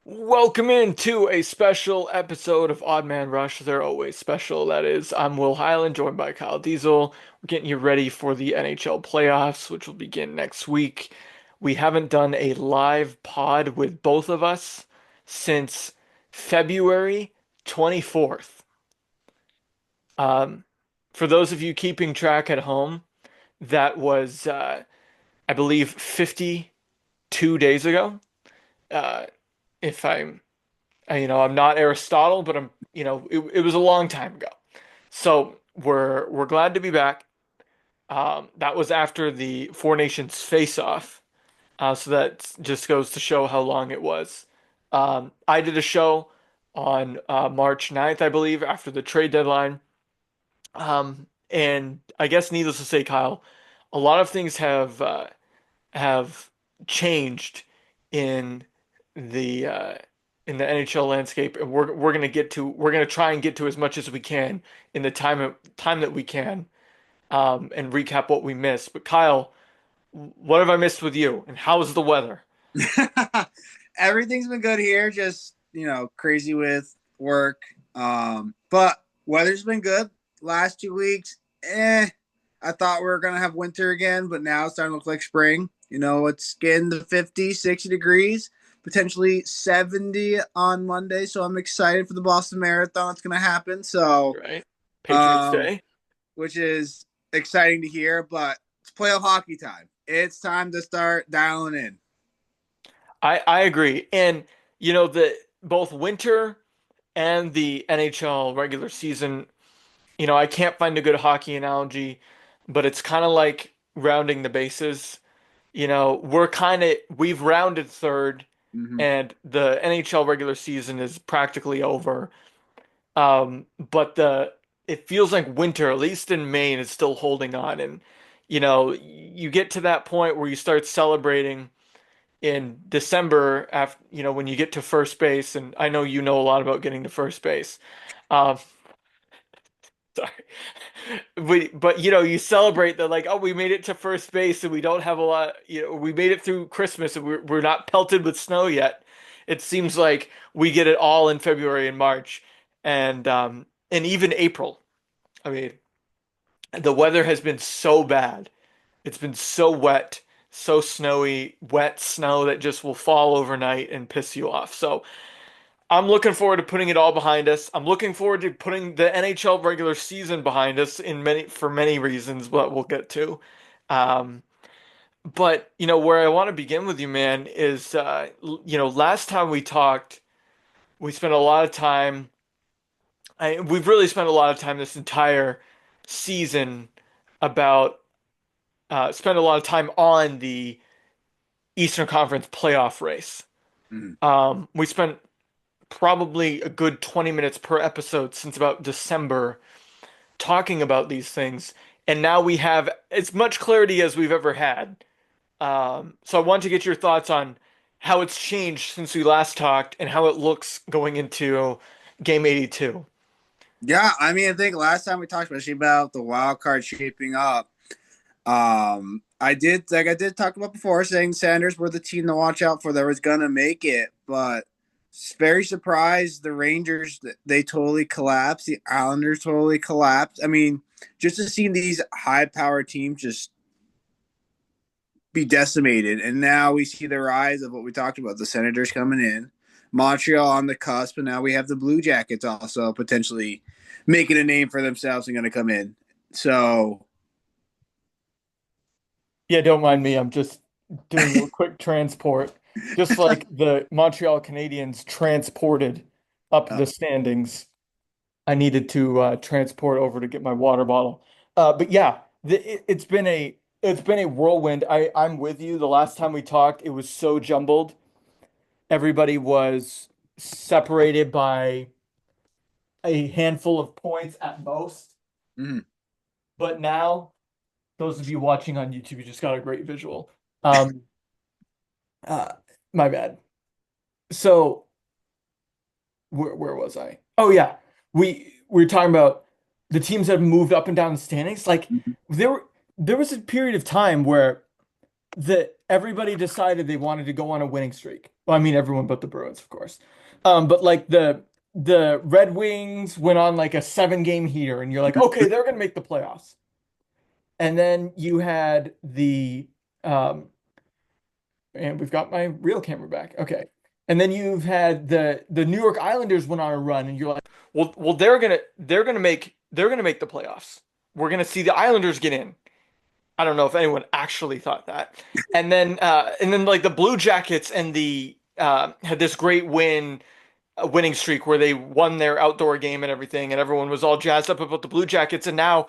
Welcome into a special episode of Odd Man Rush. They're always special, that is. I'm Will Hyland, joined by Kyle Diezel. We're getting you ready for the NHL playoffs, which will begin next week. We haven't done a live pod with both of us since February 24th. Um, for those of you keeping track at home, that was, I believe, 52 days ago. Uh, if I'm I'm not Aristotle, but it was a long time ago. So we're glad to be back. That was after the Four Nations face-off. So that just goes to show how long it was. I did a show on March 9th, I believe, after the trade deadline. And I guess needless to say, Kyle, a lot of things have changed in the NHL landscape, and we're gonna try and get to as much as we can in the time that we can, and recap what we missed. But Kyle, what have I missed with you, and how's the weather? Everything's been good here, just crazy with work. But weather's been good. Last 2 weeks, I thought we were gonna have winter again, but now it's starting to look like spring. It's getting to 50, 60 degrees, potentially 70 on Monday. So I'm excited for the Boston Marathon. It's gonna happen. So Right? Patriots um, Day. which is exciting to hear, but it's playoff hockey time. It's time to start dialing in. I agree, and the both winter and the NHL regular season. I can't find a good hockey analogy, but it's kind of like rounding the bases. We've rounded third, Mm-hmm. and the NHL regular season is practically over. But it feels like winter, at least in Maine, is still holding on. And you get to that point where you start celebrating in December after, when you get to first base, and I know you know a lot about getting to first base. Um, Sorry. But you celebrate that, like, oh, we made it to first base and we don't have a lot, we made it through Christmas and we're not pelted with snow yet. It seems like we get it all in February and March and even April. I mean, the weather has been so bad. It's been so wet, so snowy, wet snow that just will fall overnight and piss you off. So I'm looking forward to putting it all behind us. I'm looking forward to putting the NHL regular season behind us for many reasons, but we'll get to. Um, but where I want to begin with you, man, is last time we talked, we spent a lot of time. We've really spent a lot of time this entire season about spent a lot of time on the Eastern Conference playoff race. Mm-hmm. We spent probably a good 20 minutes per episode since about December talking about these things. And now we have as much clarity as we've ever had. So I want to get your thoughts on how it's changed since we last talked and how it looks going into game 82. Yeah, I mean, I think last time we talked especially about the wild card shaping up. I did talk about before saying Sanders were the team to watch out for that was gonna make it, but very surprised the Rangers they totally collapsed. The Islanders totally collapsed. I mean, just to see these high power teams just be decimated, and now we see the rise of what we talked about: the Senators coming in, Montreal on the cusp, and now we have the Blue Jackets also potentially making a name for themselves and going to come in. So Yeah, don't mind me. I'm just doing a quick transport. Just like the Montreal Canadiens transported up the standings, I needed to transport over to get my water bottle. But yeah, it's been a whirlwind. I'm with you. The last time we talked, it was so jumbled. Everybody was separated by a handful of points at most. mm, But now, those of you watching on YouTube, you just got a great visual. Um, uh, my bad. So where was I? Oh yeah, we were talking about the teams that have moved up and down the standings. Like mm, there there was a period of time where that everybody decided they wanted to go on a winning streak. Well, I mean everyone but the Bruins, of course. But like the Red Wings went on like a 7 game heater, and you're like, okay, they're gonna make the playoffs. And then you had um, and we've got my real camera back. Okay. And then you've had the New York Islanders went on a run, and you're like, well, they're gonna make the playoffs. We're gonna see the Islanders get in. I don't know if anyone actually thought that. And then like the Blue Jackets and the had this great winning streak where they won their outdoor game and everything, and everyone was all jazzed up about the Blue Jackets, and now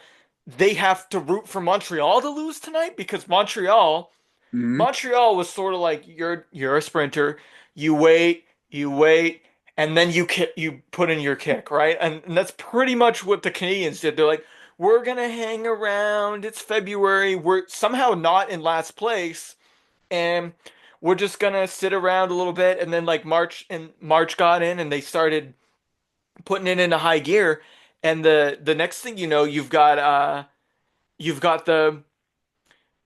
they have to root for Montreal to lose tonight because Mhm. Montreal was sort of like you're a sprinter, you wait, and then you put in your kick, right? And that's pretty much what the Canadians did. They're like, we're gonna hang around. It's February. We're somehow not in last place, and we're just gonna sit around a little bit. And then like March got in, and they started putting it into high gear. And the next thing you know, you've got the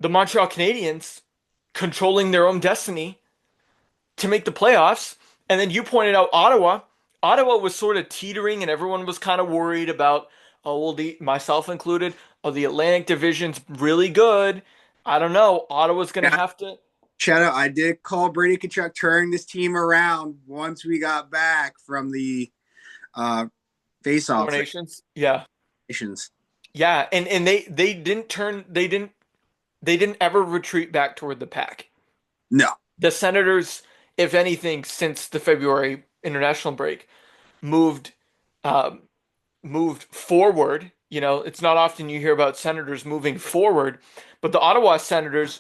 Montreal Canadiens controlling their own destiny to make the playoffs. And then you pointed out Ottawa. Ottawa was sort of teetering, and everyone was kind of worried about, oh, well, myself included, oh, the Atlantic Division's really good. I don't know. Ottawa's going to Yeah, have to shout out. I did call Brady Kachuk turning this team around once we got back from the uh, face-off donations. Yeah. nations. Yeah, and they didn't ever retreat back toward the pack. No. The Senators, if anything, since the February international break, moved um, moved forward. You know, it's not often you hear about Senators moving forward, but the Ottawa Senators,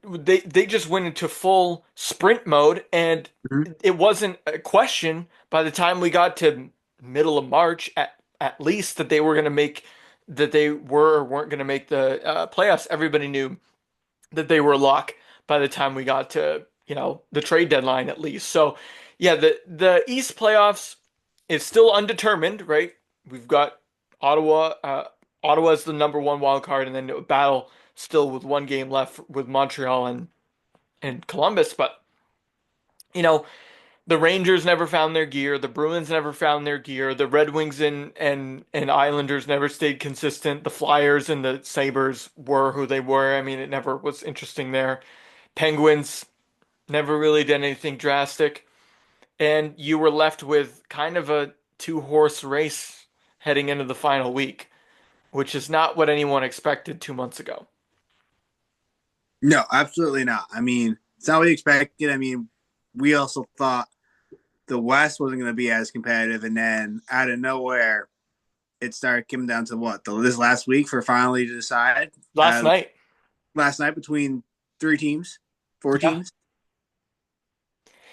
they just went into full sprint mode, and Mhm. it wasn't a question by the time we got to middle of March at least that they were or weren't going to make the playoffs. Everybody knew that they were a lock by the time we got to, the trade deadline at least. So, yeah, the East playoffs is still undetermined, right? We've got Ottawa. Ottawa's the number one wild card, and then a battle still with 1 game left with Montreal and Columbus. But you know, the Rangers never found their gear. The Bruins never found their gear. The Red Wings and Islanders never stayed consistent. The Flyers and the Sabres were who they were. I mean, it never was interesting there. Penguins never really did anything drastic. And you were left with kind of a two-horse race heading into the final week, which is not what anyone expected 2 months ago. No, absolutely not. I mean, it's not what we expected. I mean, we also thought the West wasn't going to be as competitive, and then out of nowhere, it started coming down to what this last week for finally to decide. Last night, Last night between three teams, four yeah. teams.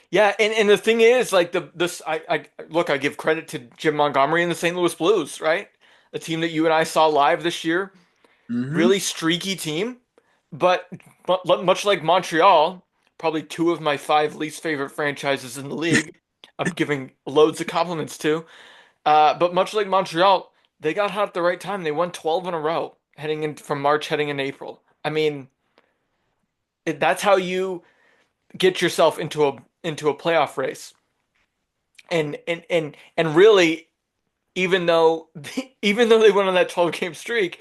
Yeah, and the thing is, like I give credit to Jim Montgomery and the St. Louis Blues, right? A team that you and I saw live this year, Mm-hmm. really streaky team, but much like Montreal, probably two of my five least favorite franchises in the league. I'm giving loads of compliments to. But much like Montreal, they got hot at the right time. They won 12 in a row heading in from March, heading in April. I mean, that's how you get yourself into a playoff race. And really, even though even though they went on that 12 game streak,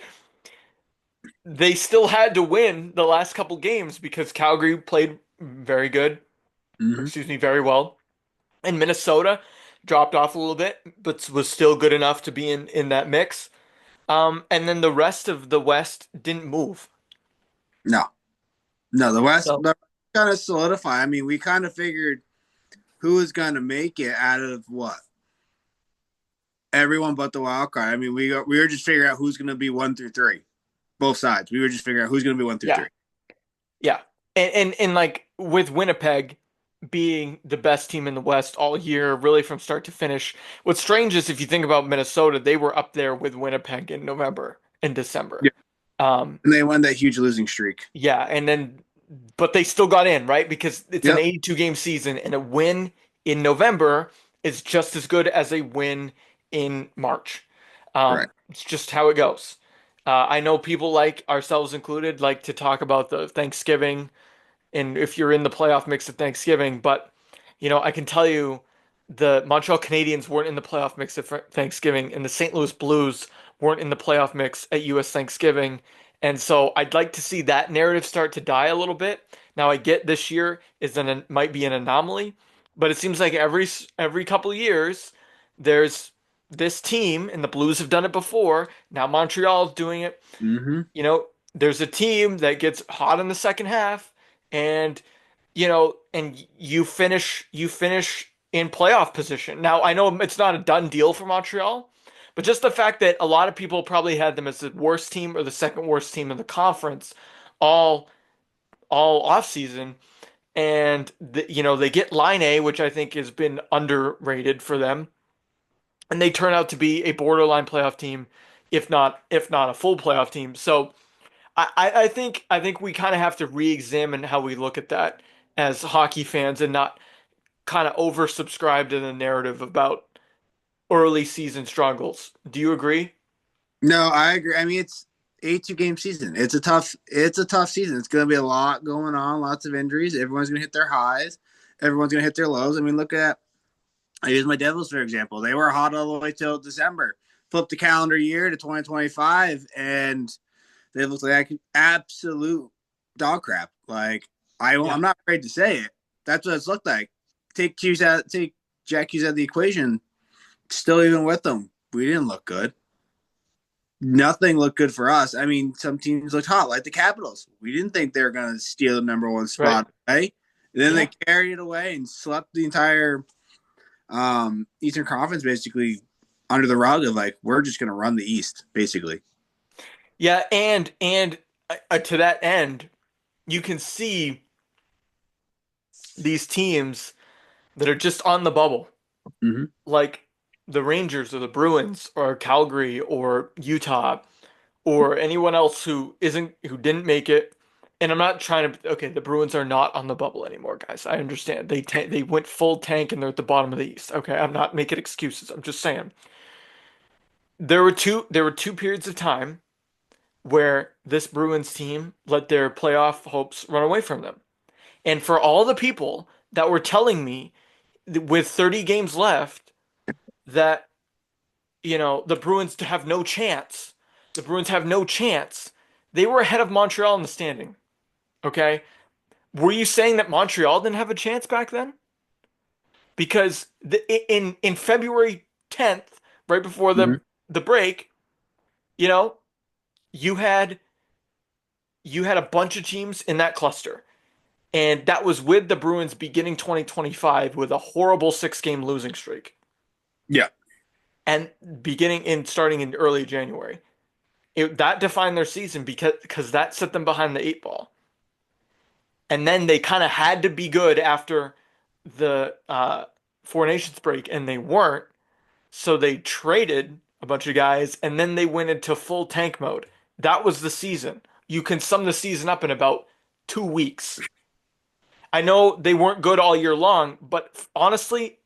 they still had to win the last couple games because Calgary played very good, or Mm-hmm. excuse me, very well. And Minnesota dropped off a little bit, but was still good enough to be in that mix. And then the rest of the West didn't move. No, no, the West So kind of solidify. I mean, we kind of figured who was going to make it out of what everyone but the wild card. I mean, we were just figuring out who's going to be 1 through 3, both sides. We were just figuring out who's going to be one through yeah, three. yeah, and like with Winnipeg being the best team in the West all year, really from start to finish. What's strange is if you think about Minnesota, they were up there with Winnipeg in November and December. Yeah, Um, and they won that huge losing streak. yeah, and then but they still got in, right? Because it's an Yep, 82 game season, and a win in November is just as good as a win in March. right. It's just how it goes. I know people like ourselves included like to talk about the Thanksgiving, and if you're in the playoff mix at Thanksgiving. But I can tell you the Montreal Canadiens weren't in the playoff mix at Thanksgiving, and the St. Louis Blues weren't in the playoff mix at US Thanksgiving. And so I'd like to see that narrative start to die a little bit. Now I get this year might be an anomaly, but it seems like every couple of years there's this team, and the Blues have done it before. Now Montreal's doing it. Mm-hmm. There's a team that gets hot in the second half, and and you finish in playoff position. Now I know it's not a done deal for Montreal, but just the fact that a lot of people probably had them as the worst team or the second worst team in the conference all all off season, and they get line A, which I think has been underrated for them, and they turn out to be a borderline playoff team, if not a full playoff team. So I think we kind of have to re-examine how we look at that as hockey fans and not kind of oversubscribe to the narrative about early season struggles. Do you agree? No, I agree. I mean, it's 82 game season. It's a tough season. It's going to be a lot going on, lots of injuries. Everyone's going to hit their highs. Everyone's going to hit their lows. I mean, look at I use my Devils for example. They were hot all the way till December. Flip the calendar year to 2025, and they look like absolute dog crap. Like Yeah. I'm not afraid to say it. That's what it's looked like. Take Jack Hughes out of the equation. Still, even with them, we didn't look good. Nothing looked good for us. I mean, some teams looked hot, like the Capitals. We didn't think they were going to steal the number one Right. spot, right? And then they Yeah. carried it away and swept the entire Eastern Conference basically under the rug of like we're just going to run the East, basically. Yeah, and to that end, you can see these teams that are just on the bubble, Mm-hmm. like the Rangers or the Bruins or Calgary or Utah or anyone else who didn't make it. And I'm not trying to, okay, the Bruins are not on the bubble anymore, guys. I understand. They went full tank and they're at the bottom of the East. Okay, I'm not making excuses. I'm just saying. There were two periods of time where this Bruins team let their playoff hopes run away from them. And for all the people that were telling me with 30 games left that, the Bruins have no chance. The Bruins have no chance. They were ahead of Montreal in the standing. Okay? Were you saying that Montreal didn't have a chance back then? Because in February 10th, right before Mm-hmm. the break, you know, you had you had a bunch of teams in that cluster. And that was with the Bruins beginning 2025 with a horrible 6 game losing streak Yeah. and starting in early January. That defined their season because that set them behind the eight ball. And then they kind of had to be good after the Four Nations break, and they weren't. So they traded a bunch of guys, and then they went into full tank mode. That was the season. You can sum the season up in about 2 weeks. I know they weren't good all year long, but honestly,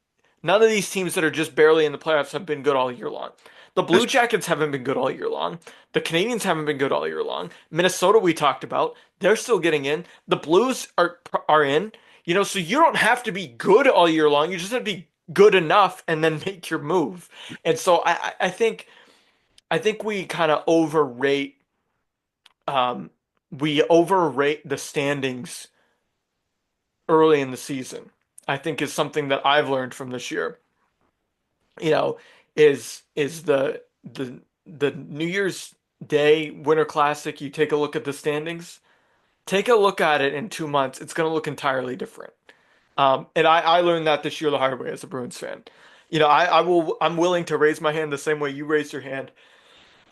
none of these teams that are just barely in the playoffs have been good all year long. The Blue That's Jackets haven't been good all year long. The Canadians haven't been good all year long. Minnesota, we talked about, they're still getting in. The Blues are in. So you don't have to be good all year long. You just have to be good enough and then make your move. And so I think um we overrate the standings early in the season. I think is something that I've learned from this year. You know, is the New Year's Day Winter Classic. You take a look at the standings. Take a look at it in 2 months. It's going to look entirely different. And I learned that this year the hard way as a Bruins fan. I'm willing to raise my hand the same way you raised your hand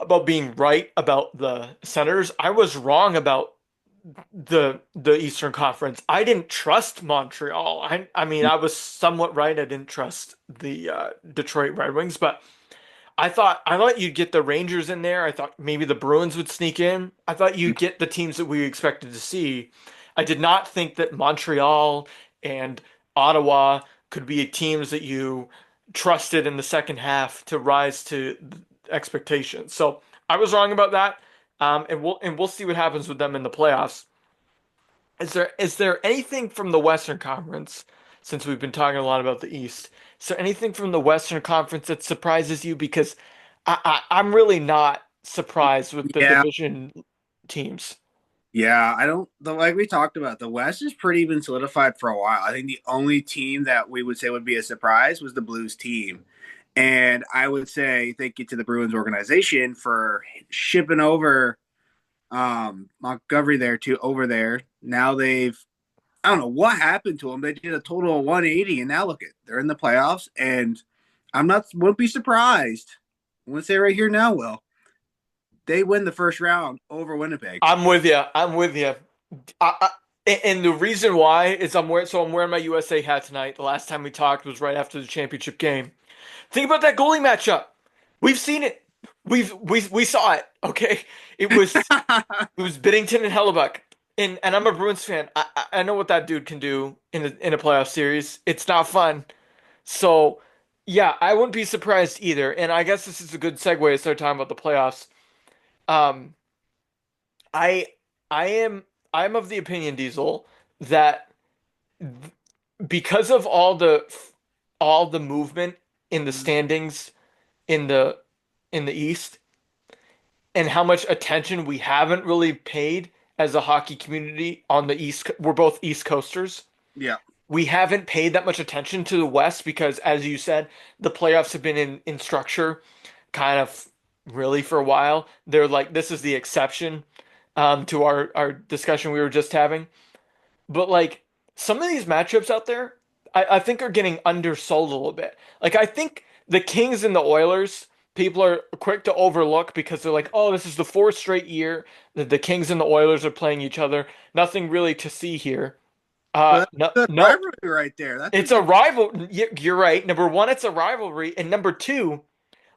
about being right about the Senators. I was wrong about the Eastern Conference. I didn't trust Montreal. I mean, I was somewhat right. I didn't trust the Detroit Red Wings, but I thought you'd get the Rangers in there. I thought maybe the Bruins would sneak in. I thought you'd get the teams that we expected to see. I did not think that Montreal and Ottawa could be teams that you trusted in the second half to rise to expectations. So I was wrong about that. And we'll see what happens with them in the playoffs. Is there anything from the Western Conference, since we've been talking a lot about the East, is there anything from the Western Conference that surprises you? Because I'm really not surprised with the Yeah, division teams. yeah. I don't the like we talked about. The West is pretty been solidified for a while. I think the only team that we would say would be a surprise was the Blues team. And I would say thank you to the Bruins organization for shipping over Montgomery there to over there. Now they've I don't know what happened to them. They did a total of 180, and now look at they're in the playoffs. And I'm not wouldn't be surprised. I want to say right here now, Will they win the first round over Winnipeg? I'm with you. I'm with you. And the reason why is I'm wearing my USA hat tonight. The last time we talked was right after the championship game. Think about that goalie matchup. We've seen it. We saw it. Okay, it was it was Binnington and Hellebuck, and I'm a Bruins fan. I know what that dude can do in a playoff series. It's not fun. So yeah, I wouldn't be surprised either. And I guess this is a good segue to start talking about the playoffs. Um, I I'm of the opinion, Diesel, that because of all the movement in the standings in the East and how much attention we haven't really paid as a hockey community on the East. We're both East Coasters. Yeah, We haven't paid that much attention to the West because, as you said, the playoffs have been in structure kind of really for a while. They're like, this is the exception to our discussion we were just having. But like some of these matchups out there, I think are getting undersold a little bit. Like I think the Kings and the Oilers, people are quick to overlook because they're like, oh, this is the fourth straight year that the Kings and the Oilers are playing each other. Nothing really to see here. but No, that's a good no, rivalry right there. That's a it's a good. rival. You're right. Number one, it's a rivalry, and number two,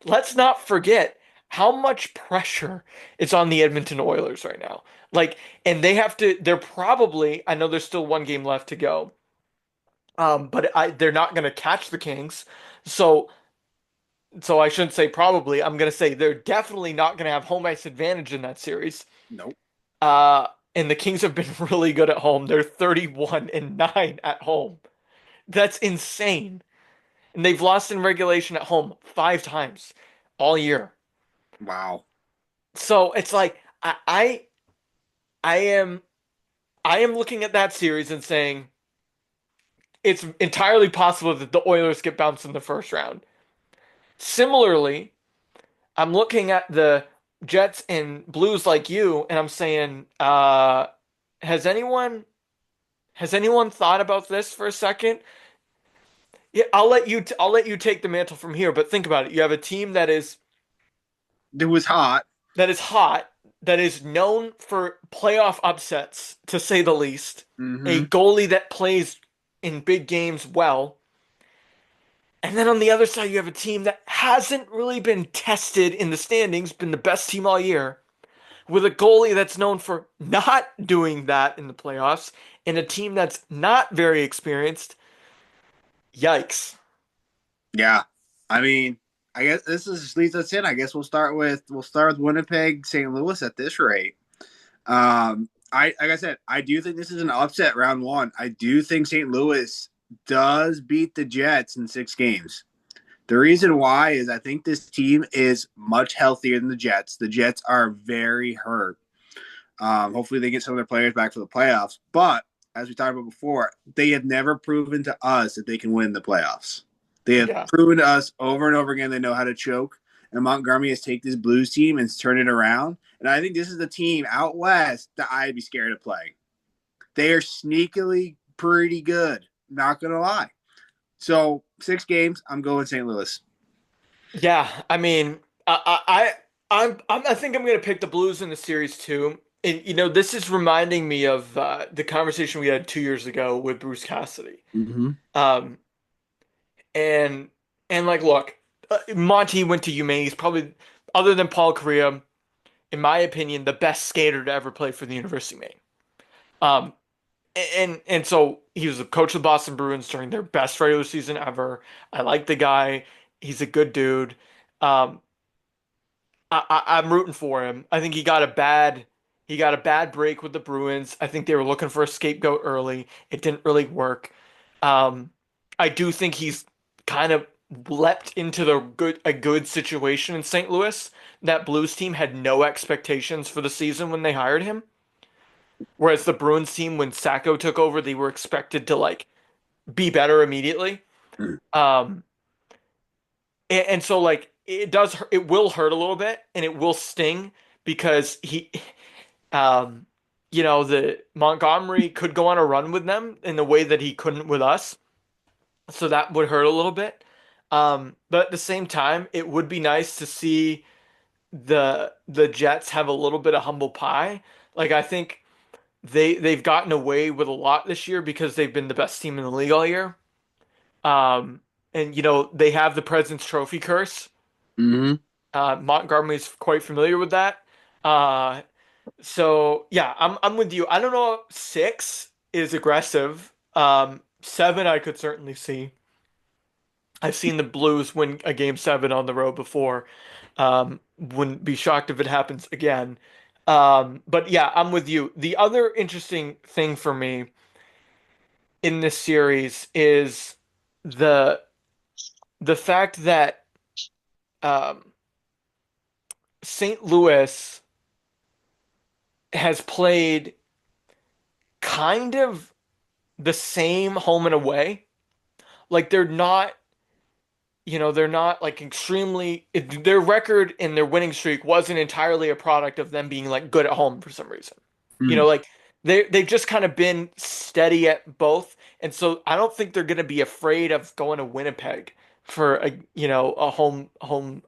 let's not forget how much pressure is on the Edmonton Oilers right now. Like, and they have to. They're probably. I know there's still one game left to go. But they're not going to catch the Kings. So, so I shouldn't say probably. I'm going to say they're definitely not going to have home ice advantage in that series. Nope. Uh, and the Kings have been really good at home. They're 31-9 at home. That's insane. And they've lost in regulation at home 5 times all year. Wow. So it's like I am I am looking at that series and saying it's entirely possible that the Oilers get bounced in the first round. Similarly, I'm looking at the Jets and Blues like you, and I'm saying, has anyone has anyone thought about this for a second? Yeah, I'll let you take the mantle from here, but think about it. You have a team It was hot. that is hot, that is known for playoff upsets, to say the least. A Mm-hmm. goalie that plays in big games well. And then on the other side, you have a team that hasn't really been tested in the standings, been the best team all year, with a goalie that's known for not doing that in the playoffs, and a team that's not very experienced. Yikes. Yeah. I mean, I guess this is leads us in. I guess we'll start with Winnipeg, St. Louis at this rate. I like I said, I do think this is an upset round one. I do think St. Louis does beat the Jets in 6 games. The reason why is I think this team is much healthier than the Jets. The Jets are very hurt. Hopefully, they get some of their players back for the playoffs. But as we talked about before, they have never proven to us that they can win the playoffs. They have Yeah. proven to us over and over again they know how to choke. And Montgomery has taken this Blues team and turned it around. And I think this is the team out west that I'd be scared of playing. They are sneakily pretty good. Not gonna lie. So 6 games, I'm going St. Louis. Yeah, I mean, I think I'm gonna pick the Blues in the series too. And this is reminding me of the conversation we had 2 years ago with Bruce Cassidy. Mm-hmm. Um, and like, look, Monty went to UMaine. He's probably, other than Paul Kariya, in my opinion, the best skater to ever play for the University of Maine. Um, and so he was the coach of the Boston Bruins during their best regular season ever. I like the guy. He's a good dude. Um, I'm rooting for him. I think He got a bad break with the Bruins. I think they were looking for a scapegoat early. It didn't really work. Um, I do think he's kind of leapt into a good situation in St. Louis. That Blues team had no expectations for the season when they hired him, whereas the Bruins team, when Sacco took over, they were expected to like be better immediately. Um, and so like it will hurt a little bit and it will sting because um the Montgomery could go on a run with them in the way that he couldn't with us. So that would hurt a little bit. But at the same time, it would be nice to see the Jets have a little bit of humble pie. Like I think they've gotten away with a lot this year because they've been the best team in the league all year. Um, and they have the President's Trophy curse. Hmm. Montgomery's quite familiar with that. Uh, so yeah, I'm with you. I don't know. If 6 is aggressive. 7 I could certainly see. I've seen the Blues win a game 7 on the road before. Wouldn't be shocked if it happens again. But yeah, I'm with you. The other interesting thing for me in this series is the the fact that um, St. Louis has played kind of the same home and away. Like they're not like extremely their record and their winning streak wasn't entirely a product of them being like good at home for some reason. Like they've just kind of been steady at both. And so I don't think they're gonna be afraid of going to Winnipeg for a home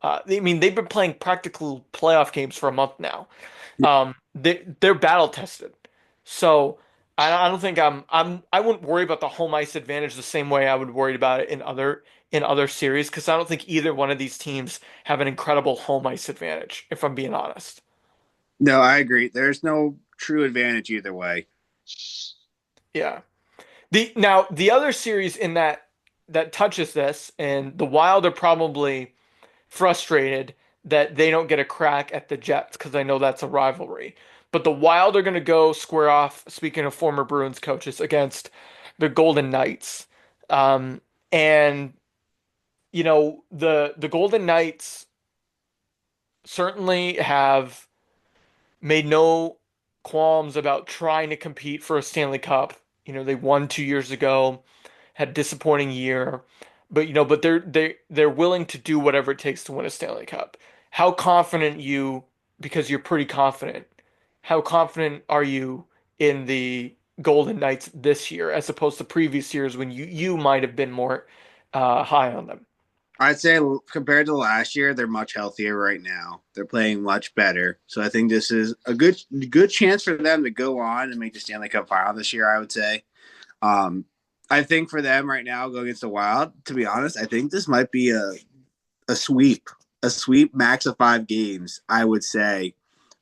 I mean they've been playing practical playoff games for a month now. They're battle tested. So I don't think I wouldn't worry about the home ice advantage the same way I would worry about it in other series because I don't think either one of these teams have an incredible home ice advantage, if I'm being honest. No, I agree. There's no true advantage either way. Yeah. The other series in that touches this, and the Wild are probably frustrated that they don't get a crack at the Jets because I know that's a rivalry. But the Wild are going to go square off, speaking of former Bruins coaches, against the Golden Knights. Um, and the Golden Knights certainly have made no qualms about trying to compete for a Stanley Cup. They won 2 years ago, had a disappointing year, but they're willing to do whatever it takes to win a Stanley Cup. How confident you, because you're pretty confident, how confident are you in the Golden Knights this year as opposed to previous years when you might have been more high on them? I'd say compared to last year, they're much healthier right now. They're playing much better. So I think this is a good chance for them to go on and make the Stanley Cup final this year, I would say. Um, I think for them right now, going against the Wild, to be honest, I think this might be a sweep, a sweep max of 5 games, I would say,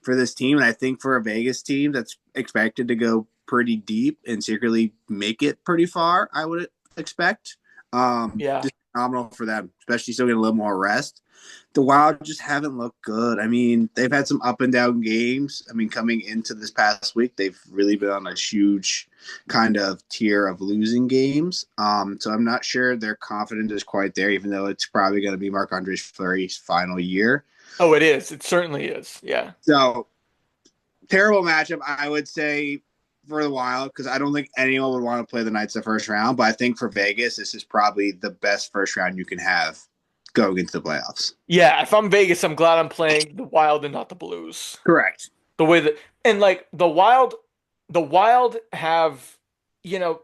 for this team. And I think for a Vegas team that's expected to go pretty deep and secretly make it pretty far, I would expect. Yeah. Just phenomenal for them, especially still getting a little more rest. The Wild just haven't looked good. I mean, they've had some up and down games. I mean, coming into this past week, they've really been on a huge kind of tier of losing games. So I'm not sure their confidence is quite there, even though it's probably going to be Marc-Andre Fleury's final year. Oh, it is. It certainly is. Yeah. So terrible matchup, I would say, for the Wild, because I don't think anyone would want to play the Knights the first round. But I think for Vegas, this is probably the best first round you can have going into the playoffs. Yeah, if I'm Vegas, I'm glad I'm playing the Wild and not the Blues. Correct. The way that and like the Wild have,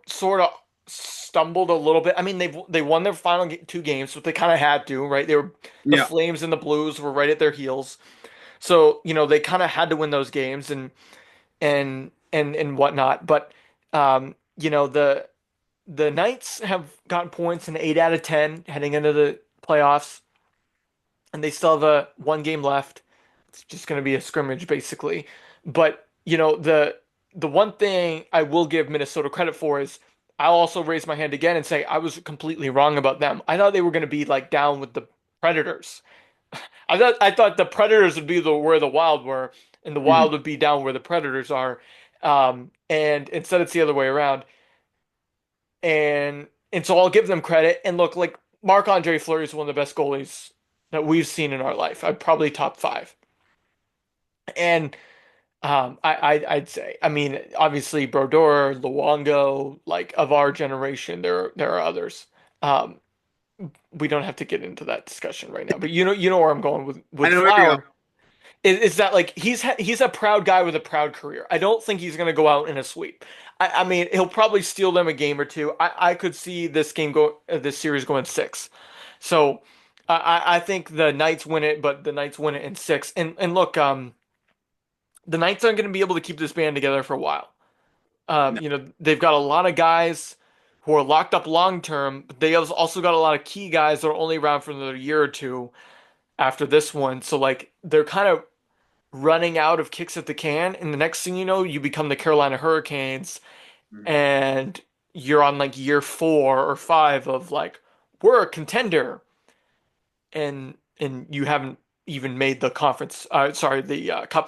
sort of stumbled a little bit. I mean, they won their final 2 games, but they kind of had to, right? The Yeah. Flames and the Blues were right at their heels. So, they kind of had to win those games and whatnot. But the Knights have gotten points in 8 out of 10 heading into the playoffs, and they still have a 1 game left. It's just going to be a scrimmage basically. But the one thing I will give Minnesota credit for is I'll also raise my hand again and say I was completely wrong about them. I thought they were going to be like down with the Predators. I thought the Predators would be the where the Wild were, and the Mhm. Wild would be down where the Predators are. And instead it's the other way around. And so I'll give them credit. And look, like Marc-Andre Fleury is one of the best goalies that we've seen in our life. I'd probably top five. And I'd say, I mean, obviously Brodeur, Luongo, like of our generation, there are others. Um, we don't have to get into that discussion right now, but you know where I'm going I with know where you're going. Flower is that like he's a proud guy with a proud career. I don't think he's gonna go out in a sweep. I mean, he'll probably steal them a game or two. I could see this series going six. So I think the Knights win it, but the Knights win it in six. And look, the Knights aren't going to be able to keep this band together for a while. No. They've got a lot of guys who are locked up long term, but they have also got a lot of key guys that are only around for another year or two after this one. So like they're kind of running out of kicks at the can, and the next thing you know, you become the Carolina Hurricanes, Mhm. and you're on like year 4 or 5 of like we're a contender, and you haven't even made the cup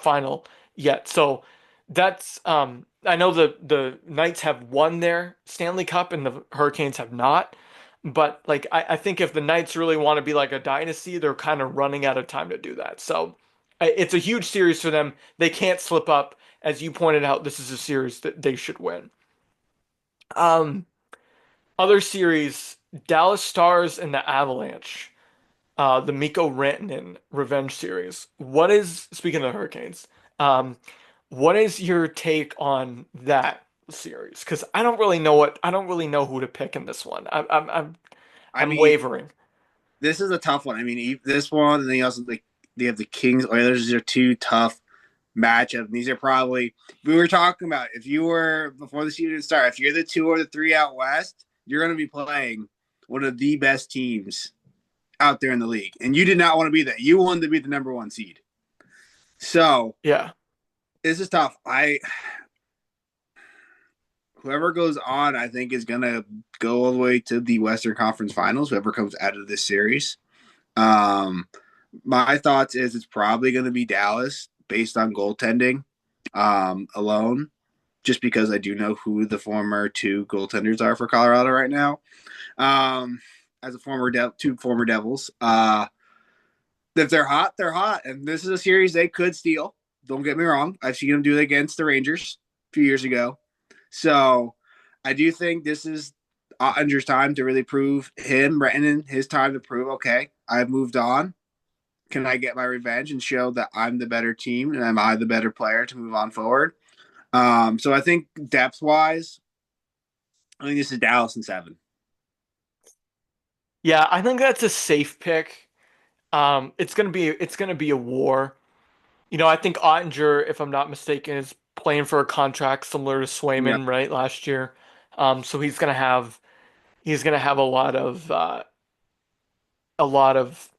final yet. So that's I know the Knights have won their Stanley Cup and the Hurricanes have not. But like I think if the Knights really want to be like a dynasty, they're kind of running out of time to do that. So it's a huge series for them. They can't slip up. As you pointed out, this is a series that they should win. Um, Other series, Dallas Stars and the Avalanche, the Mikko Rantanen revenge series. What is, speaking of the Hurricanes, um, what is your take on that series? Because I don't really know who to pick in this one. I I'm mean, wavering. this is a tough one. I mean, this one, and then you also like they have the Kings Oilers. These are two tough matchups. And these are probably we were talking about if you were before the season started. If you're the 2 or the 3 out west, you're going to be playing one of the best teams out there in the league, and you did not want to be that. You wanted to be the number one seed. So Yeah. this is tough. I whoever goes on, I think is going to go all the way to the Western Conference Finals. Whoever comes out of this series. Um, my thoughts is it's probably going to be Dallas based on goaltending alone, just because I do know who the former two goaltenders are for Colorado right now. Um, as a two former Devils, if they're hot, they're hot, and this is a series they could steal. Don't get me wrong; I've seen them do it against the Rangers a few years ago. So I do think this is Ottinger's time to really prove him, Renton, his time to prove, okay, I've moved on. Can I get my revenge and show that I'm the better team and am I the better player to move on forward? So I think depth wise, I think this is Dallas in 7. Yeah, I think that's a safe pick. It's gonna be a war. I think Ottinger, if I'm not mistaken, is playing for a contract similar to Yeah. Swayman, right, last year. So he's gonna have a lot of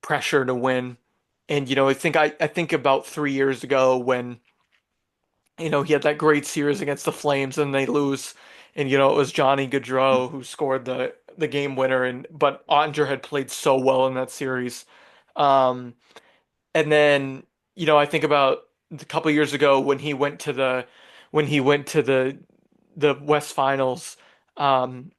pressure to win. And I think about 3 years ago when he had that great series against the Flames and they lose, and it was Johnny Gaudreau who scored the game winner, and but Ottinger had played so well in that series. Um, And then, I think about a couple years ago when he went to the West Finals, um,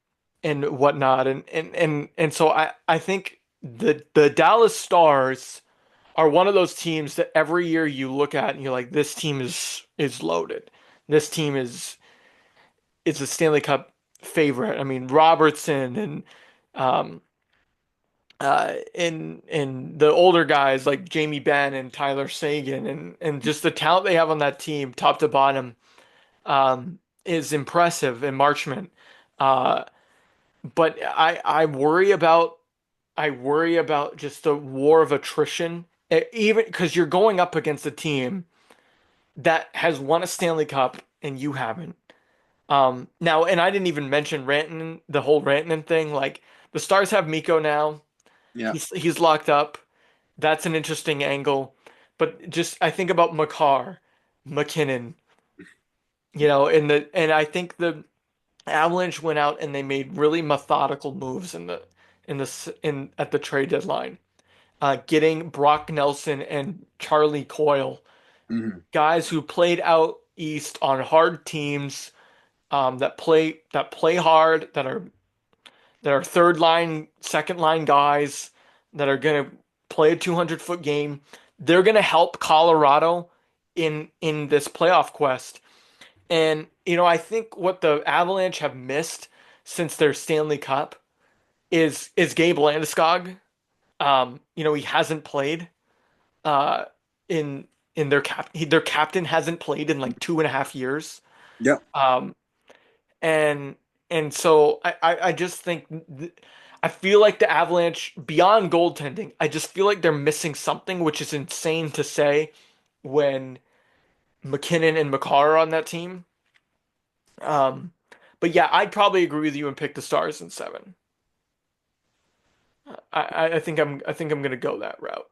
and whatnot, and so I think the Dallas Stars are one of those teams that every year you look at and you're like, this team is loaded. This team is a Stanley Cup favorite. I mean, Robertson um, and the older guys like Jamie Benn and Tyler Sagan and just the talent they have on that team, top to bottom, is impressive in Marchment. Uh, but I worry about just the war of attrition, even because you're going up against a team that has won a Stanley Cup and you haven't. Now, and I didn't even mention Rantanen, the whole Rantanen thing. Like the Stars have Miko now. Yeah. He's locked up. That's an interesting angle. But just I think about Makar, McKinnon, and I think the Avalanche went out and they made really methodical moves in at the trade deadline. getting Brock Nelson and Charlie Coyle, Mhm. guys who played out east on hard teams, that play hard, that are third line, second line guys that are gonna play a 200-foot game. They're gonna help Colorado in this playoff quest. And I think what the Avalanche have missed since their Stanley Cup is Gabe Landeskog. He hasn't played uh in their captain hasn't played in like 2.5 years. Yep. Um and so I just think I feel like the Avalanche beyond goaltending, I just feel like they're missing something, which is insane to say when McKinnon and Makar are on that team. Um but yeah, I'd probably agree with you and pick the Stars in seven. I think I'm gonna go that route.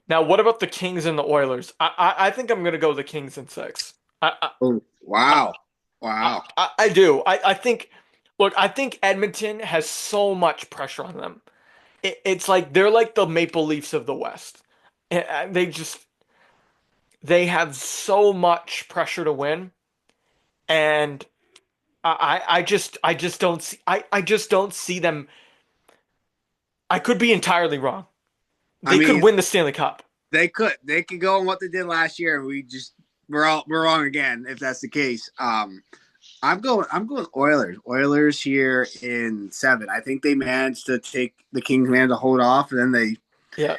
Now, what about the Kings and the Oilers? I think I'm gonna go the Kings in six. I Oh, I wow. I, Wow. I do. I think look, I think Edmonton has so much pressure on them. It's like they're like the Maple Leafs of the West. They have so much pressure to win, and I just don't see I just don't see them. I could be entirely wrong. I They could mean, win the Stanley Cup. they could go on what they did last year, and we're wrong again if that's the case. I'm going Oilers. Oilers here in seven. I think they managed to take the Kings managed to hold off, and then Yeah.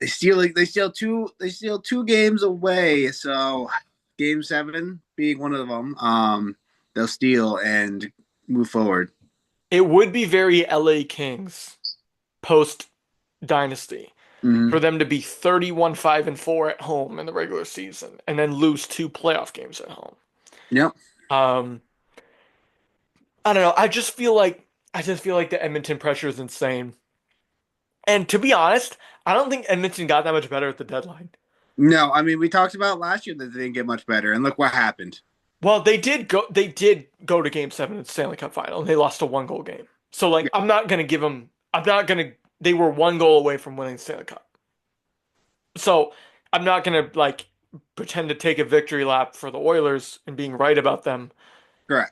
they steal two games away. So game seven being one of them, they'll steal and move forward. It would be very LA Kings post dynasty Mm-hmm. for them to be 31-5-4 at home in the regular season and then lose two playoff games at home. Yep. Um, I don't know. I just feel like the Edmonton pressure is insane. And to be honest, I don't think Edmonton got that much better at the deadline. No, I mean we talked about last year that they didn't get much better, and look what happened. Well, they did go to game seven of the Stanley Cup final and they lost a 1-goal game. So like I'm not gonna they were 1 goal away from winning the Stanley Cup. So I'm not gonna like pretend to take a victory lap for the Oilers and being right about them. Correct.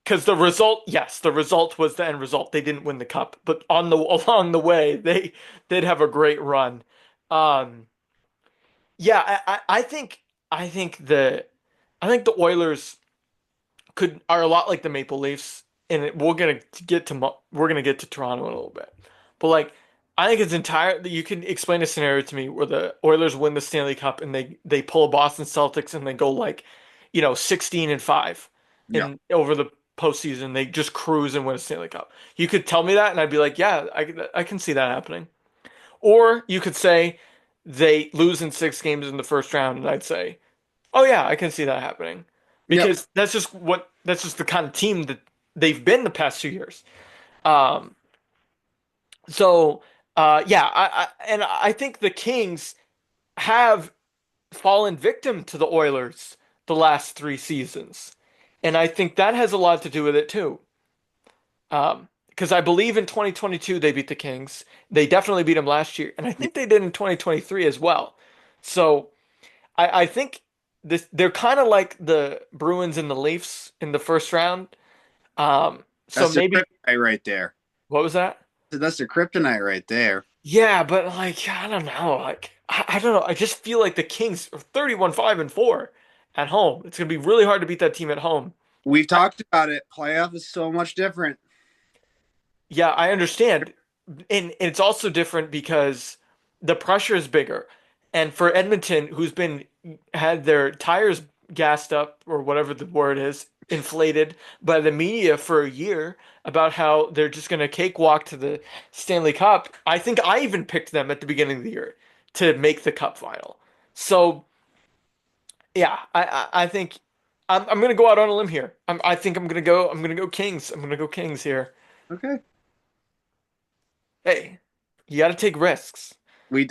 Because the result, yes, the result was the end result. They didn't win the cup, but on the along the way, they did have a great run. Um, yeah, I think the Oilers are a lot like the Maple Leafs, and we're gonna get to Toronto in a little bit. But like, I think it's entire. You can explain a scenario to me where the Oilers win the Stanley Cup and they pull a Boston Celtics and they go like, 16-5 Yep. in over the postseason. They just cruise and win a Stanley Cup. You could tell me that, and I'd be like, yeah, I can see that happening. Or you could say they lose in 6 games in the first round, and I'd say, oh yeah, I can see that happening Yep. because that's just the kind of team that they've been the past 2 years. Um, so yeah, and I think the Kings have fallen victim to the Oilers the last 3 seasons, and I think that has a lot to do with it too. Because I believe in 2022 they beat the Kings. They definitely beat them last year, and I think they did in 2023 as well. So I think they're kind of like the Bruins and the Leafs in the first round. So That's the maybe kryptonite right there. what was that? That's the kryptonite right there. Yeah, but like I don't know, like I don't know. I just feel like the Kings are 31-5-4 at home. It's gonna be really hard to beat that team at home. We've talked about it. Playoff is so much different. Yeah, I understand. And it's also different because the pressure is bigger. And for Edmonton, who's been had their tires gassed up or whatever the word is, inflated by the media for a year about how they're just going to cakewalk to the Stanley Cup. I think I even picked them at the beginning of the year to make the cup final. So, yeah, I think I'm going to go out on a limb here. I think I'm going to go Kings. I'm going to go Kings here. Okay. Hey, you got to take risks. We've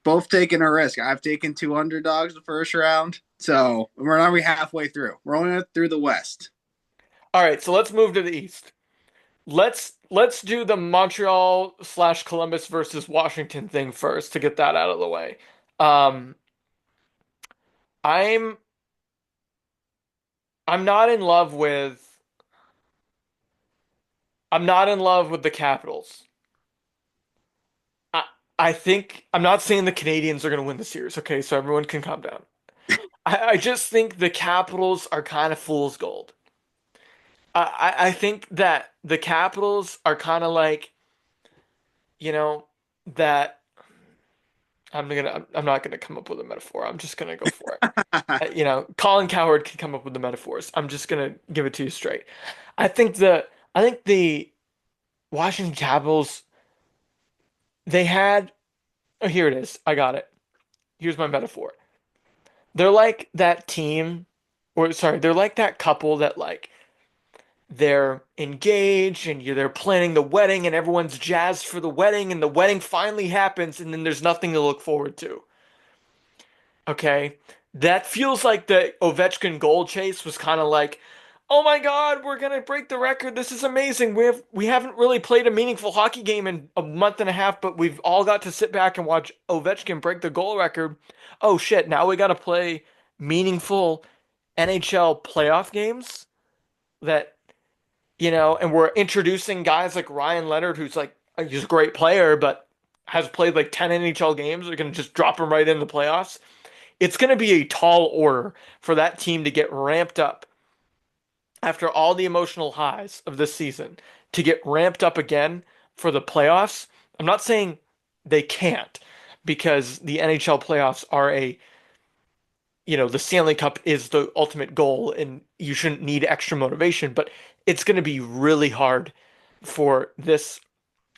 both taken a risk. I've taken two underdogs the first round, so we're not halfway through. We're only through the West. All right, so let's move to the East. let's do the Montreal slash Columbus versus Washington thing first to get that out of the way. Um, I'm I'm not in love with I'm not in love with the Capitals. I I think I'm not saying the Canadians are going to win the series, okay? So everyone can calm down. I just think the Capitals are kind of fool's gold. I think that the Capitals are kind of like, you know, that I'm not gonna come up with a metaphor. I'm just gonna go for it. Colin Cowherd can come up with the metaphors. I'm just gonna give it to you straight. I think the I think the Washington Capitals they had oh, here it is. I got it. Here's my metaphor. They're like that team, or sorry, they're like that couple that like they're engaged and they're planning the wedding and everyone's jazzed for the wedding and the wedding finally happens and then there's nothing to look forward to. Okay. That feels like the Ovechkin goal chase was kind of like, oh my God, we're gonna break the record. This is amazing. We haven't really played a meaningful hockey game in a month and a half, but we've all got to sit back and watch Ovechkin break the goal record. Oh shit, now we gotta play meaningful NHL playoff games that, and we're introducing guys like Ryan Leonard, who's like he's a great player, but has played like 10 NHL games. We're gonna just drop him right in the playoffs. It's going to be a tall order for that team to get ramped up after all the emotional highs of this season to get ramped up again for the playoffs. I'm not saying they can't because the NHL playoffs are the Stanley Cup is the ultimate goal and you shouldn't need extra motivation, but it's going to be really hard for this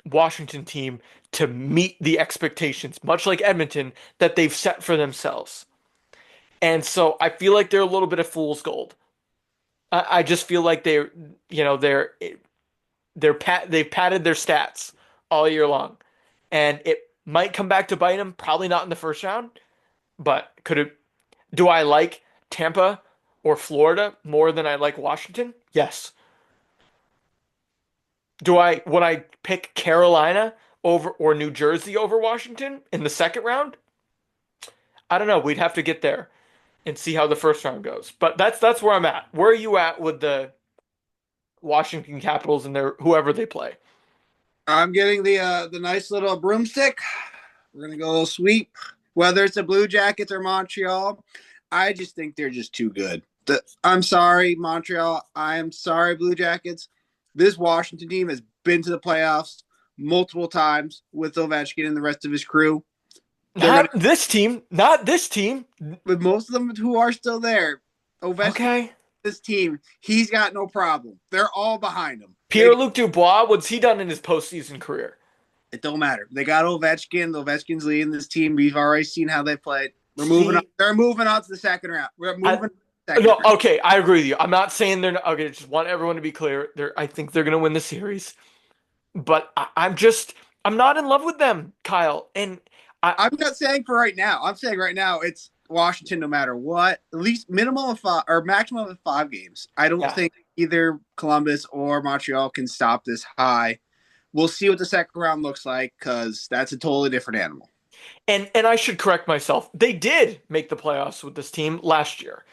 Washington team to meet the expectations, much like Edmonton, that they've set for themselves. And so I feel like they're a little bit of fool's gold. I just feel like they've padded their stats all year long, and it might come back to bite them. Probably not in the first round, but could it? Do I like Tampa or Florida more than I like Washington? Yes. Would I pick Carolina over or New Jersey over Washington in the second round? I don't know. We'd have to get there and see how the first round goes. But that's where I'm at. Where are you at with the Washington Capitals and their whoever they play? I'm getting the nice little broomstick. We're gonna go a little sweep. Whether it's the Blue Jackets or Montreal, I just think they're just too good. I'm sorry, Montreal. I am sorry, Blue Jackets. This Washington team has been to the playoffs multiple times with Ovechkin and the rest of his crew. They're gonna, Not this team. Not this team. with most of them who are still there, Ovechkin, Okay. this team, he's got no problem. They're all behind him. Pierre-Luc Dubois, what's he done in his postseason career? It don't matter. They got Ovechkin. Ovechkin's leading this team. We've already seen how they played. We're moving on. See, They're moving on to the second round. We're I moving to the second no, round. okay, I agree with you. I'm not saying they're not, okay. Just want everyone to be clear. I think they're gonna win the series, but I'm not in love with them, Kyle. And I, I'm not saying for right now. I'm saying right now it's Washington no matter what. At least minimum of five or maximum of 5 games. I don't yeah, think either Columbus or Montreal can stop this high. We'll see what the second round looks like because that's a totally different animal. and I should correct myself. They did make the playoffs with this team last year.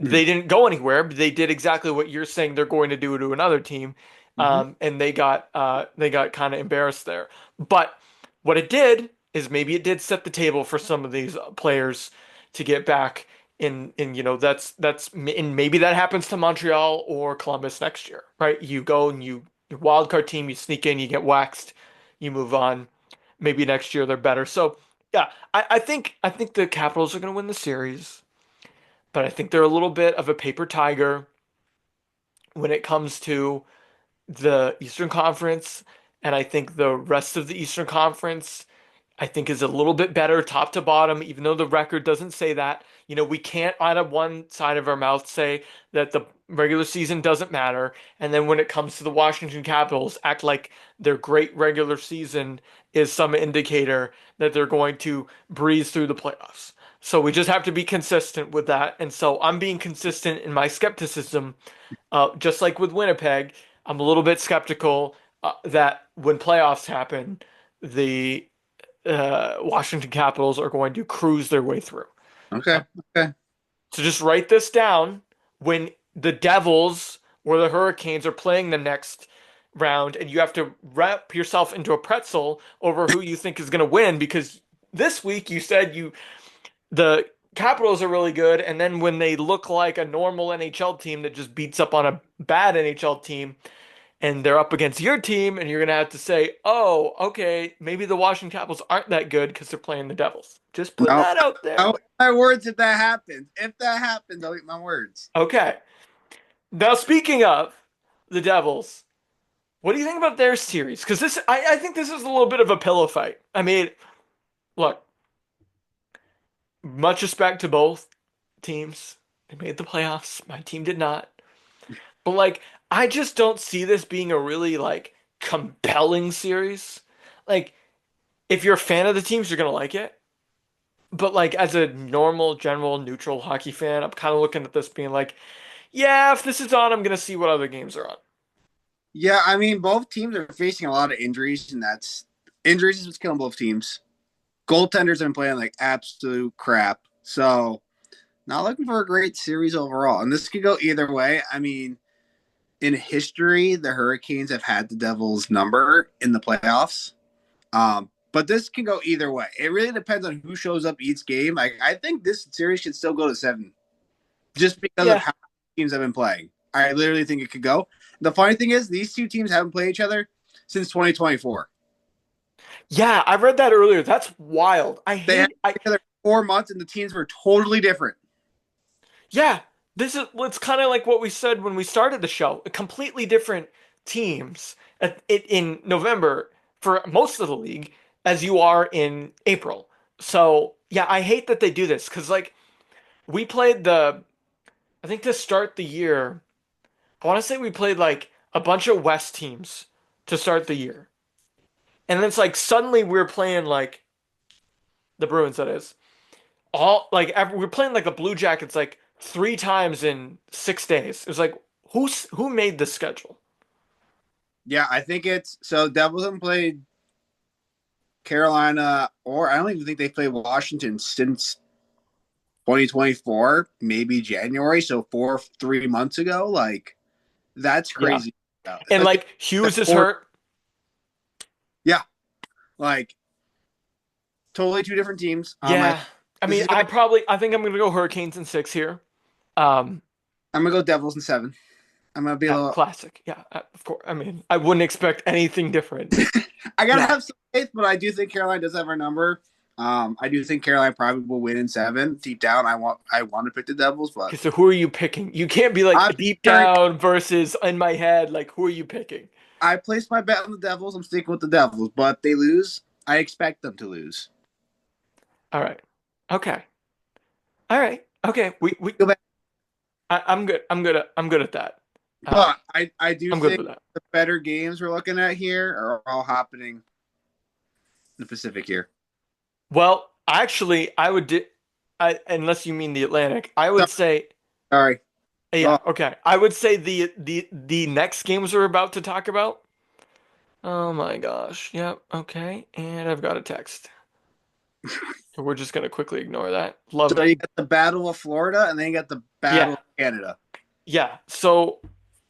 Mm-hmm. They didn't go anywhere, but they did exactly what you're saying they're going to do to another team. Mm-hmm. And they got kind of embarrassed there. But what it did is maybe it did set the table for some of these players to get back in and maybe that happens to Montreal or Columbus next year, right? You go and your wild card team, you sneak in, you get waxed, you move on. Maybe next year they're better. So yeah, I think the Capitals are going to win the series, but I think they're a little bit of a paper tiger when it comes to the Eastern Conference, and I think the rest of the Eastern Conference I think is a little bit better top to bottom, even though the record doesn't say that. We can't out of one side of our mouth say that the regular season doesn't matter, and then when it comes to the Washington Capitals, act like their great regular season is some indicator that they're going to breeze through the playoffs. So we just have to be consistent with that. And so I'm being consistent in my skepticism, just like with Winnipeg. I'm a little bit skeptical that when playoffs happen, the Washington Capitals are going to cruise their way through. Okay. Okay. So just write this down. When the Devils or the Hurricanes are playing the next round, and you have to wrap yourself into a pretzel over who you think is going to win, because this week you said the Capitals are really good, and then when they look like a normal NHL team that just beats up on a bad NHL team, and they're up against your team, and you're gonna have to say, "Oh, okay, maybe the Washington Capitals aren't that good because they're playing the Devils." Just putting No, that out there. I'll eat my words if that happens. If that happens, I'll eat my words. Okay. Now, speaking of the Devils, what do you think about their series? Because I think this is a little bit of a pillow fight. I mean, look, much respect to both teams. They made the playoffs. My team did not. But like, I just don't see this being a really like compelling series. Like, if you're a fan of the teams, you're gonna like it. But like, as a normal, general, neutral hockey fan, I'm kind of looking at this being like, yeah, if this is on, I'm gonna see what other games are on. Yeah, I mean, both teams are facing a lot of injuries, and that's injuries is what's killing both teams. Goaltenders have been playing like absolute crap. So, not looking for a great series overall. And this could go either way. I mean, in history, the Hurricanes have had the Devils' number in the playoffs. But this can go either way. It really depends on who shows up each game. Like, I think this series should still go to 7 just because of Yeah, how teams have been playing. I literally think it could go. The funny thing is, these two teams haven't played each other since 2024. yeah, I read that earlier. That's wild. I They had hate I each other 4 months, and the teams were totally different. Yeah, this is it's kind of like what we said when we started the show. Completely different teams in November for most of the league as you are in April. So, yeah, I hate that they do this because like we played I think to start the year, I want to say we played like a bunch of West teams to start the year. And then it's like suddenly we're playing like the Bruins, that is. We're playing like the Blue Jackets like 3 times in 6 days. It was like who made this schedule? Yeah, I think it's so. Devils haven't played Carolina, or I don't even think they played Washington since 2024, maybe January. So 3 months ago. Like, that's Yeah, crazy. and Especially like Hughes is four. hurt. Yeah, like totally two different teams. Yeah, I This mean is gonna. I think I'm gonna go Hurricanes in 6 here. Um, I'm gonna go Devils in 7. I'm gonna be a yeah, little. classic. Yeah, of course. I mean, I wouldn't expect anything different. I gotta Yeah. have some faith, but I do think Carolina does have our number. I do think Carolina probably will win in 7. Deep down, I want to pick the Devils, but Okay, so who are you picking? You can't be like I'm deep picking. down versus in my head. Like, who are you picking? I placed my bet on the Devils. I'm sticking with the Devils, but if they lose, I expect them to lose. All right. Okay. All right. Okay. We Go back. I'm good. I'm good at that. Um, But I do I'm good think with that. the better games we're looking at here are all happening in the Pacific here. Well, actually, unless you mean the Atlantic, I So, would say, sorry. yeah, Oh, okay. I would say the next games we're about to talk about. Oh my gosh. Yep. Okay. And I've got a text. So we're just gonna quickly ignore that. Love so it. you got the Battle of Florida, and then you got the Battle Yeah. of Canada. Yeah. So,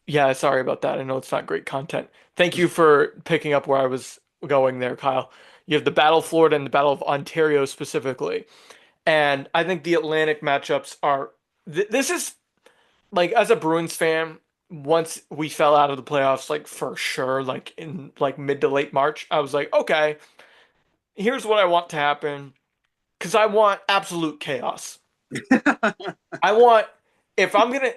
yeah, sorry about that. I know it's not great content. Thank you for picking up where I was going there, Kyle. You have the Battle of Florida and the Battle of Ontario specifically. And I think the Atlantic matchups are this is like as a Bruins fan, once we fell out of the playoffs, like for sure, like in like mid to late March, I was like, okay, here's what I want to happen. Because I want absolute chaos. I want if I'm gonna,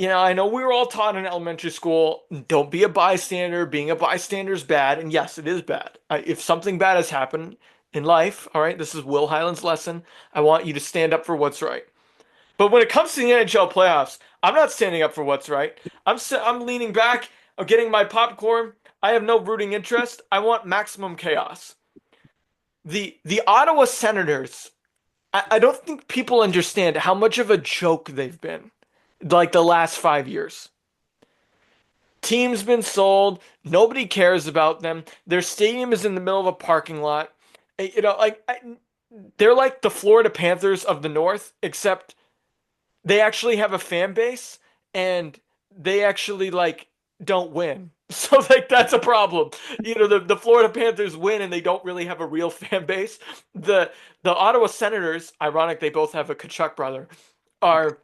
I know we were all taught in elementary school, don't be a bystander. Being a bystander is bad, and yes, it is bad. If something bad has happened in life, all right, this is Will Hyland's lesson. I want you to stand up for what's right. But when it comes to the NHL playoffs, I'm not standing up for what's right. I'm leaning back, I'm getting my popcorn. I have no rooting interest. I want maximum chaos. The Ottawa Senators, I don't think people understand how much of a joke they've been like the last 5 years. Team's been sold. Nobody cares about them. Their stadium is in the middle of a parking lot. You know, they're like the Florida Panthers of the North, except they actually have a fan base and they actually like don't win. So like that's a problem. You know, the Florida Panthers win and they don't really have a real fan base. The the Ottawa Senators, ironic they both have a Kachuk brother, are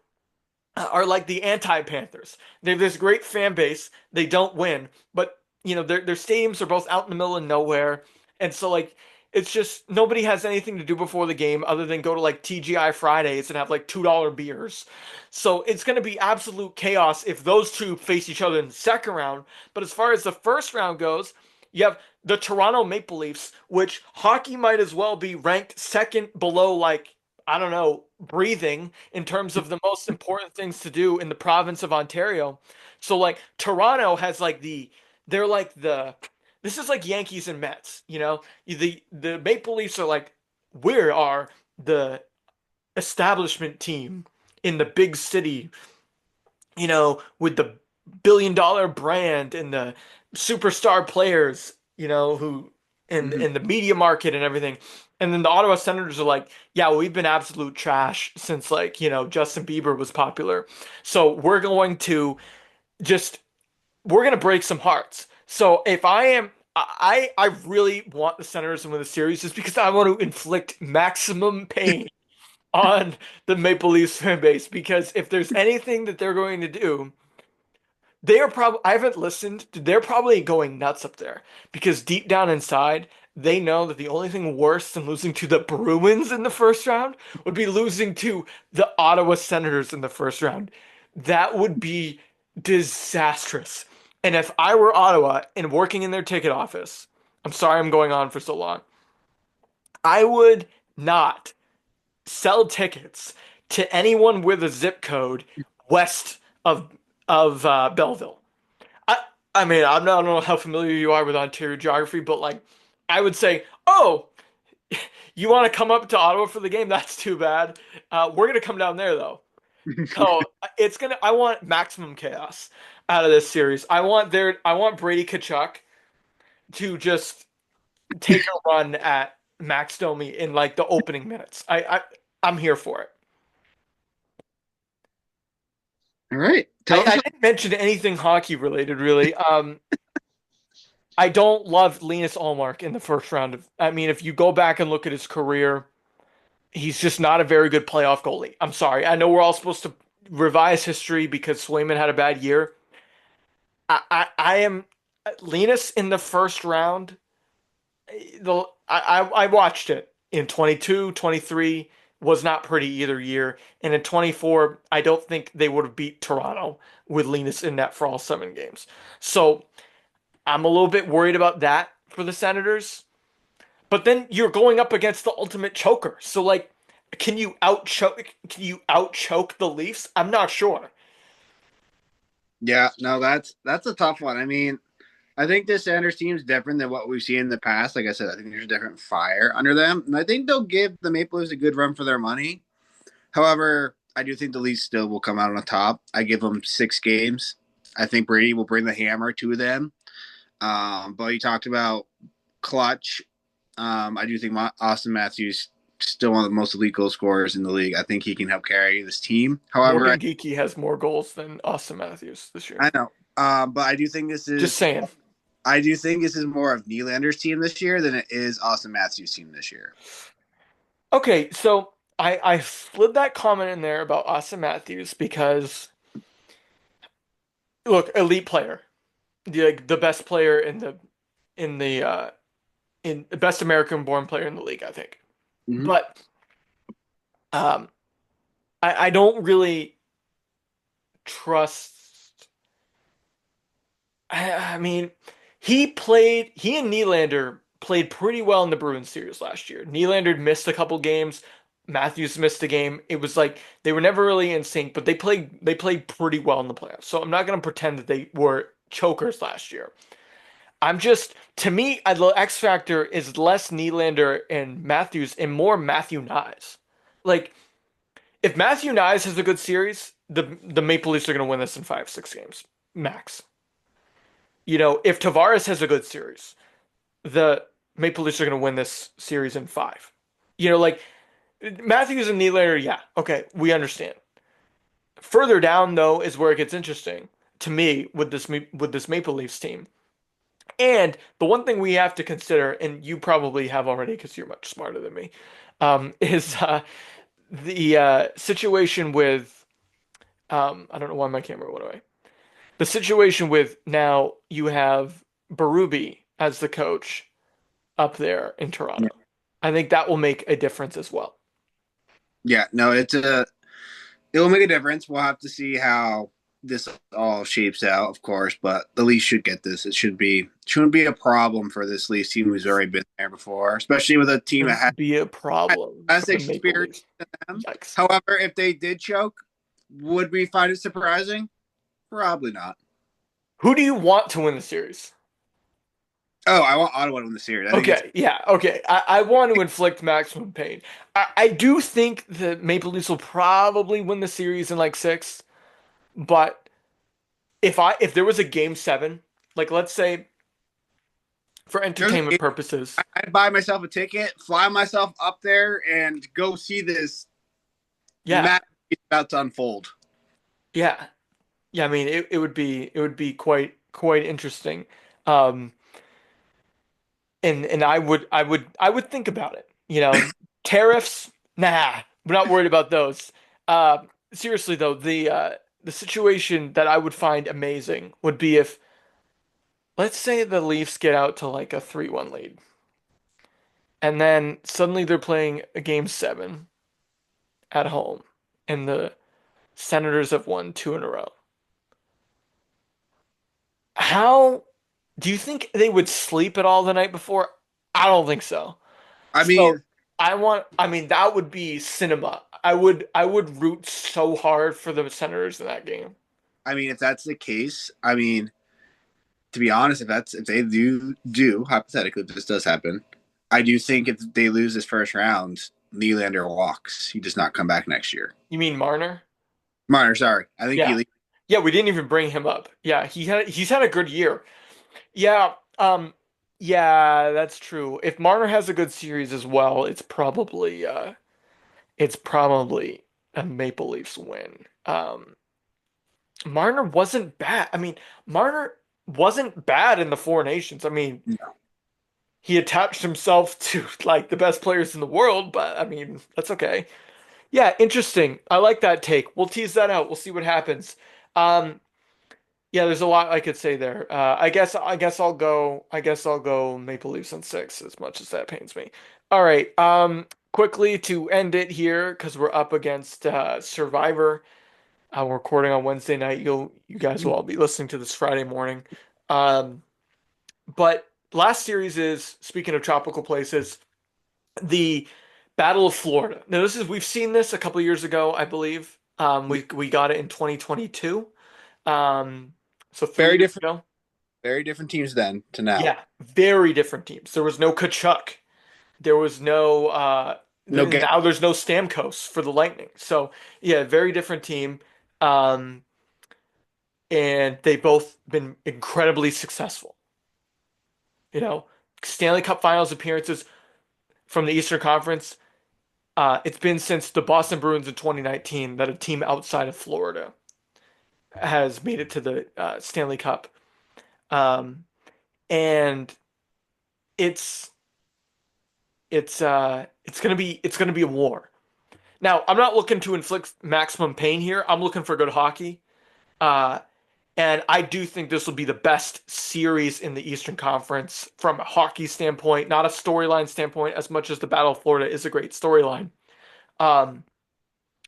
are like the anti-Panthers. They have this great fan base. They don't win, but you know their stadiums are both out in the middle of nowhere, and so like it's just nobody has anything to do before the game other than go to like TGI Fridays and have like $2 beers. So it's going to be absolute chaos if those two face each other in the second round. But as far as the first round goes, you have the Toronto Maple Leafs, which hockey might as well be ranked second below like I don't know, breathing in terms of the most important things to do in the province of Ontario. So like Toronto has like they're like this is like Yankees and Mets, you know? The Maple Leafs are like we are the establishment team in the big city, you know, with the billion-dollar brand and the superstar players, you know, who Mhm. in the media market and everything. And then the Ottawa Senators are like, yeah, well, we've been absolute trash since like, you know, Justin Bieber was popular. So just we're going to break some hearts. So if I really want the Senators to win the series just because I want to inflict maximum pain on the Maple Leafs fan base because if there's anything that they're going to do, they are probably, I haven't listened, they're probably going nuts up there because deep down inside, they know that the only thing worse than losing to the Bruins in the first round would be losing to the Ottawa Senators in the first round. That would be disastrous. And if I were Ottawa and working in their ticket office, I'm sorry I'm going on for so long, I would not sell tickets to anyone with a zip code west of Belleville. I I mean I don't know how familiar you are with Ontario geography, but like I would say, oh, you want to come up to Ottawa for the game? That's too bad. We're gonna come down there though. So it's gonna. I want maximum chaos out of this series. I want Brady Kachuk to just take a run at Max Domi in like the opening minutes. I'm here for it. All right. Tell us. I didn't mention anything hockey related, really. I don't love Linus Ullmark in the first round. I mean, if you go back and look at his career, he's just not a very good playoff goalie. I'm sorry. I know we're all supposed to revise history because Swayman had a bad year. I am Linus in the first round. I watched it in 22, 23 was not pretty either year, and in 24 I don't think they would have beat Toronto with Linus in that for all 7 games. So I'm a little bit worried about that for the Senators. But then you're going up against the ultimate choker. So like, can you out choke the Leafs? I'm not sure. Yeah, no, that's a tough one. I mean, I think this Sanders team is different than what we've seen in the past. Like I said, I think there's a different fire under them, and I think they'll give the Maple Leafs a good run for their money. However, I do think the Leafs still will come out on top. I give them 6 games. I think Brady will bring the hammer to them. But you talked about clutch. I do think Austin Matthews still one of the most elite goal scorers in the league. I think he can help carry this team. However, Morgan Geekie has more goals than Austin Matthews this year. I know. But I do think Just saying. this is more of Nylander's team this year than it is Austin Matthews' team this year. Okay, so I slid that comment in there about Austin Matthews because look, elite player, the best player in the in the best American born player in the league, I think. Mm-hmm. But um, I don't really trust. I mean, he and Nylander played pretty well in the Bruins series last year. Nylander missed a couple games. Matthews missed a game. It was like they were never really in sync, but they played pretty well in the playoffs. So I'm not going to pretend that they were chokers last year. I'm just to me, the X factor is less Nylander and Matthews and more Matthew Nyes. Like if Matthew Nyes has a good series, the Maple Leafs are going to win this in 5, 6 games max. If Tavares has a good series, the Maple Leafs are going to win this series in five. Like Matthews and Nylander, yeah, okay, we understand. Further down though is where it gets interesting to me with this Maple Leafs team. And the one thing we have to consider, and you probably have already because you're much smarter than me, is the situation with I don't know why my camera went away. The situation with now you have Berube as the coach up there in Yeah, Toronto. I think that will make a difference as well. yeah. No, it will make a difference. We'll have to see how this all shapes out, of course. But the Leafs should get this. It shouldn't be a problem for this Leafs team who's already been there before, especially with a team that Shouldn't be a problem has for the Maple experience Leafs. in them. Yikes. However, if they did choke, would we find it surprising? Probably not. Who do you want to win the series? Oh, I want Ottawa to win the series. I think it's. Okay, yeah, okay. I want to inflict maximum pain. I do think the Maple Leafs will probably win the series in like six, but if there was a game seven, like let's say for entertainment purposes, I'd buy myself a ticket, fly myself up there, and go see this yeah, match about to unfold. yeah, yeah. I mean, it would be quite interesting. Um, and I would think about it. Tariffs, nah, we're not worried about those. Uh, Seriously though, the situation that I would find amazing would be if, let's say the Leafs get out to like a 3-1 lead, and then suddenly they're playing a game seven at home, and the Senators have won two in a row. How do you think they would sleep at all the night before? I don't think so. I So mean, I mean, that would be cinema. I would root so hard for the Senators in that game. if that's the case, to be honest, if they do hypothetically, if this does happen, I do think if they lose this first round, Nylander walks. He does not come back next year. You mean Marner? Marner, sorry, I think he Yeah. leaves. Yeah, we didn't even bring him up. Yeah, he's had a good year. Yeah, yeah, that's true. If Marner has a good series as well, it's probably a Maple Leafs win. Marner wasn't bad. I mean, Marner wasn't bad in the Four Nations. I mean, No. he attached himself to like the best players in the world, but I mean, that's okay. Yeah, interesting. I like that take. We'll tease that out. We'll see what happens. Um, yeah, there's a lot I could say there. I guess I'll go Maple Leafs in six, as much as that pains me. All right. Quickly to end it here, because we're up against Survivor. We're recording on Wednesday night. You guys will all be listening to this Friday morning. Um, but last series is, speaking of tropical places, the Battle of Florida. Now we've seen this a couple years ago, I believe. We got it in 2022. So three Very years different, ago. very different teams then to now. Yeah, very different teams. There was no Kachuk. There was no No game. now there's no Stamkos for the Lightning. So yeah, very different team. Um, and they both been incredibly successful. You know, Stanley Cup Finals appearances from the Eastern Conference. It's been since the Boston Bruins in 2019 that a team outside of Florida has made it to the Stanley Cup. Um, and it's it's gonna be a war. Now, I'm not looking to inflict maximum pain here. I'm looking for good hockey. Uh, and I do think this will be the best series in the Eastern Conference from a hockey standpoint, not a storyline standpoint, as much as the Battle of Florida is a great storyline. Um,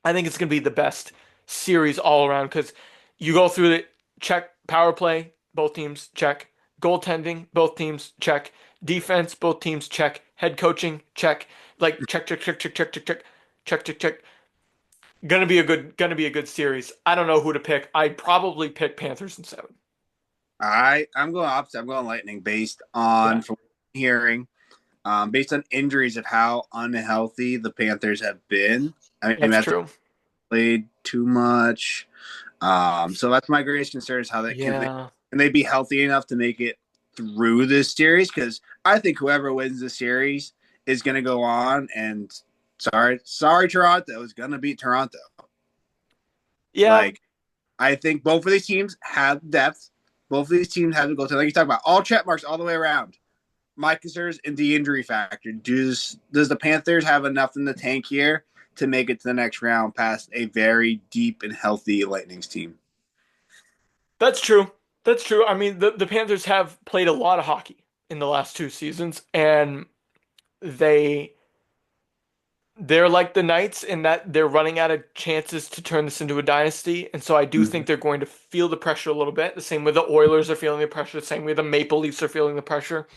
I think it's going to be the best series all around because you go through it, check power play, both teams check, goaltending, both teams check, defense, both teams check, head coaching check, like check, check, check, check, check, check, check, check, check, check. Gonna be a good series. I don't know who to pick. I'd probably pick Panthers in seven. I'm going opposite. I'm going Lightning based Yeah, on from hearing, based on injuries of how unhealthy the Panthers have been. that's That's true. played too much. So that's my greatest concern is how that can they Yeah. and they'd be healthy enough to make it through this series? Because I think whoever wins the series is going to go on. And sorry, Toronto is going to beat Toronto. Yeah, Like I think both of these teams have depth. Both of these teams have the goaltender. Like you talk about, all check marks all the way around. My concerns in the injury factor. Does the Panthers have enough in the tank here to make it to the next round past a very deep and healthy Lightning's team? that's true. That's true. I mean, the Panthers have played a lot of hockey in the last 2 seasons, and they they're like the Knights in that they're running out of chances to turn this into a dynasty. And so I do think Mhm. they're going to feel the pressure a little bit. The same way the Oilers are feeling the pressure, the same way the Maple Leafs are feeling the pressure.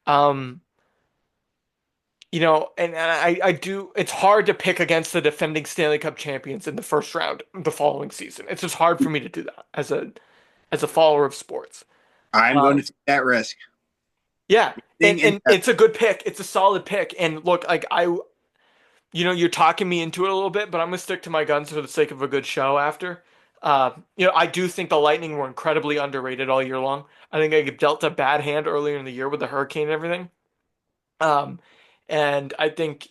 Um, and I do, it's hard to pick against the defending Stanley Cup champions in the first round the following season. It's just hard for me to do that as a follower of sports. I'm going to Um, take that risk. yeah, and And and it's a good pick. It's a solid pick. And look, like you're talking me into it a little bit, but I'm gonna stick to my guns for the sake of a good show after. I do think the Lightning were incredibly underrated all year long. I think I dealt a bad hand earlier in the year with the hurricane and everything. Um, and I think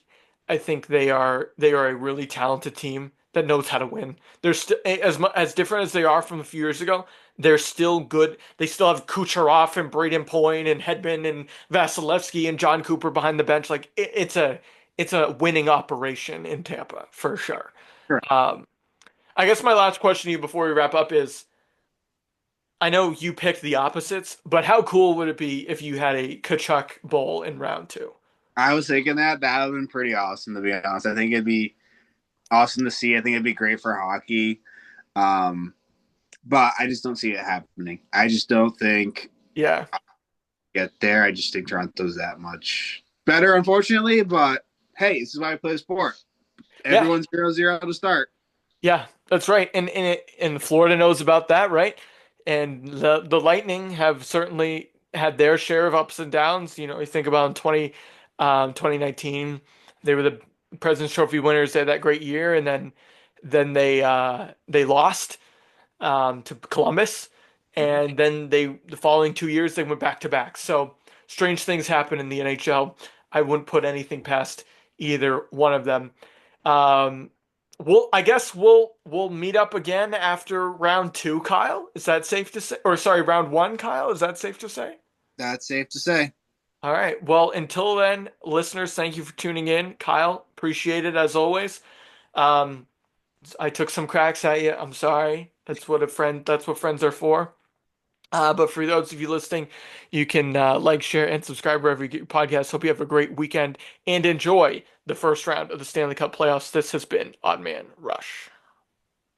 they are a really talented team that knows how to win. They're still as different as they are from a few years ago. They're still good. They still have Kucherov and Braden Point and Hedman and Vasilevsky and John Cooper behind the bench. Like it's a winning operation in Tampa for sure. sure, Um, I guess my last question to you before we wrap up is, I know you picked the opposites, but how cool would it be if you had a Kachuk Bowl in round two? I was thinking that would have been pretty awesome, to be honest. I think it'd be awesome to see. I think it'd be great for hockey. Um, but I just don't see it happening. I just don't think Yeah. I'll get there. I just think Toronto's that much better, unfortunately. But hey, this is why I play sport. Yeah. Everyone's 0-0 to start. Yeah, that's right. And Florida knows about that, right? And the Lightning have certainly had their share of ups and downs. You think about in 2019, they were the President's Trophy winners. They had that great year, and then they lost to Columbus, and then the following 2 years they went back to back. So strange things happen in the NHL. I wouldn't put anything past either one of them. Um, I guess we'll meet up again after round two, Kyle. Is that safe to say? Or sorry, round one, Kyle. Is that safe to say? That's safe to say. All right. Well, until then, listeners, thank you for tuning in. Kyle, appreciate it as always. Um, I took some cracks at you. I'm sorry. That's what friends are for. But for those of you listening, you can like, share, and subscribe wherever you get your podcasts. Hope you have a great weekend and enjoy the first round of the Stanley Cup playoffs. This has been Odd Man Rush.